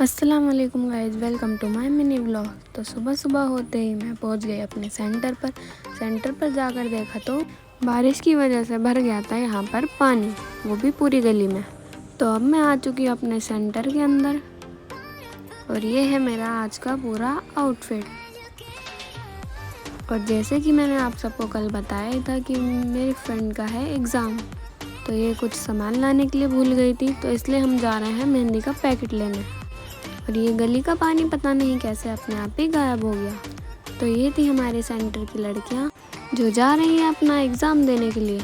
अस्सलाम वालेकुम guys, welcome to my mini vlog. तो सुबह सुबह होते ही मैं पहुंच गई अपने सेंटर पर जाकर देखा तो बारिश की वजह से भर गया था यहाँ पर पानी, वो भी पूरी गली में। तो अब मैं आ चुकी हूँ अपने सेंटर के अंदर और ये है मेरा आज का पूरा आउटफिट। और जैसे कि मैंने आप सबको कल बताया ही था कि मेरी फ्रेंड का है एग्ज़ाम, तो ये कुछ सामान लाने के लिए भूल गई थी, तो इसलिए हम जा रहे हैं मेहंदी का पैकेट लेने। और ये गली का पानी पता नहीं कैसे अपने आप ही गायब हो गया। तो ये थी हमारे सेंटर की लड़कियां जो जा रही हैं अपना एग्ज़ाम देने के लिए।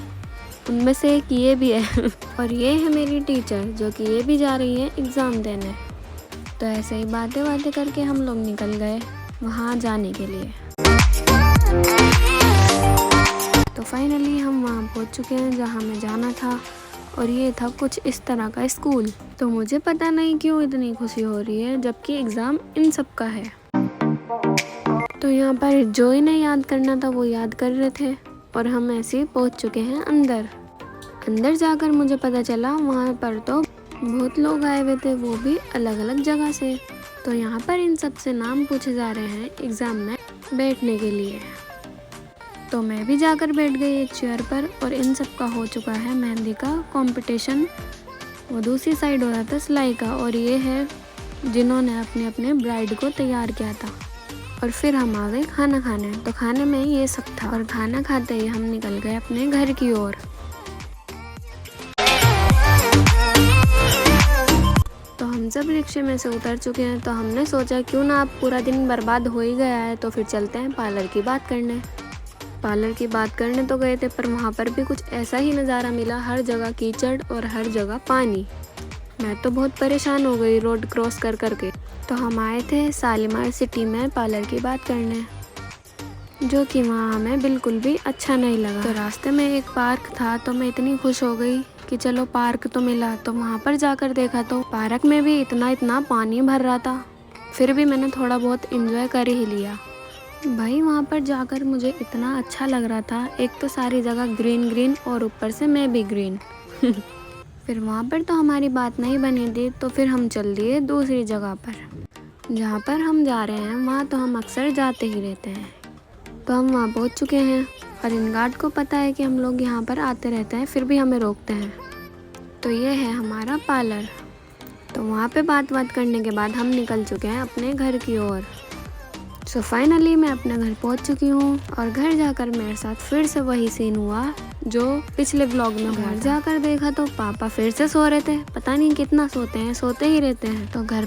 उनमें से एक ये भी है और ये है मेरी टीचर जो कि ये भी जा रही है एग्ज़ाम देने। तो ऐसे ही बातें करके हम लोग निकल गए वहाँ जाने के लिए। तो फाइनली हम वहाँ पहुँच चुके हैं जहाँ हमें जाना था, और ये था कुछ इस तरह का स्कूल। तो मुझे पता नहीं क्यों इतनी खुशी हो रही है जबकि एग्ज़ाम इन सब का है। तो यहाँ पर जो इन्हें याद करना था वो याद कर रहे थे और हम ऐसे ही पहुँच चुके हैं अंदर जाकर मुझे पता चला वहाँ पर तो बहुत लोग आए हुए थे, वो भी अलग अलग जगह से। तो यहाँ पर इन सब से नाम पूछे जा रहे हैं एग्ज़ाम में बैठने के लिए। तो मैं भी जाकर बैठ गई एक चेयर पर, और इन सब का हो चुका है मेहंदी का कंपटीशन। वो दूसरी साइड हो रहा था सिलाई का, और ये है जिन्होंने अपने ब्राइड को तैयार किया था। और फिर हम आ गए खाना खाने। तो खाने में ये सब था, और खाना खाते ही हम निकल गए अपने घर की ओर। तो हम सब रिक्शे में से उतर चुके हैं, तो हमने सोचा क्यों ना अब पूरा दिन बर्बाद हो ही गया है, तो फिर चलते हैं पार्लर की बात करने तो गए थे, पर वहाँ पर भी कुछ ऐसा ही नज़ारा मिला, हर जगह कीचड़ और हर जगह पानी। मैं तो बहुत परेशान हो गई रोड क्रॉस कर के। तो हम आए थे शालीमार सिटी में पार्लर की बात करने, जो कि वहाँ हमें बिल्कुल भी अच्छा नहीं लगा। तो रास्ते में एक पार्क था, तो मैं इतनी खुश हो गई कि चलो पार्क तो मिला। तो वहाँ पर जाकर देखा तो पार्क में भी इतना पानी भर रहा था, फिर भी मैंने थोड़ा बहुत इंजॉय कर ही लिया भाई। वहाँ पर जाकर मुझे इतना अच्छा लग रहा था, एक तो सारी जगह ग्रीन और ऊपर से मैं भी ग्रीन फिर वहाँ पर तो हमारी बात नहीं बनी थी, तो फिर हम चल दिए दूसरी जगह पर। जहाँ पर हम जा रहे हैं वहाँ तो हम अक्सर जाते ही रहते हैं। तो हम वहाँ पहुँच चुके हैं, और इन गार्ड को पता है कि हम लोग यहाँ पर आते रहते हैं, फिर भी हमें रोकते हैं। तो ये है हमारा पार्लर। तो वहाँ पे बात करने के बाद हम निकल चुके हैं अपने घर की ओर। सो फाइनली मैं अपने घर पहुंच चुकी हूँ, और घर जाकर मेरे साथ फिर से वही सीन हुआ जो पिछले व्लॉग में हुआ। घर जाकर देखा तो पापा फिर से सो रहे थे, पता नहीं कितना सोते हैं, सोते ही रहते हैं। तो घर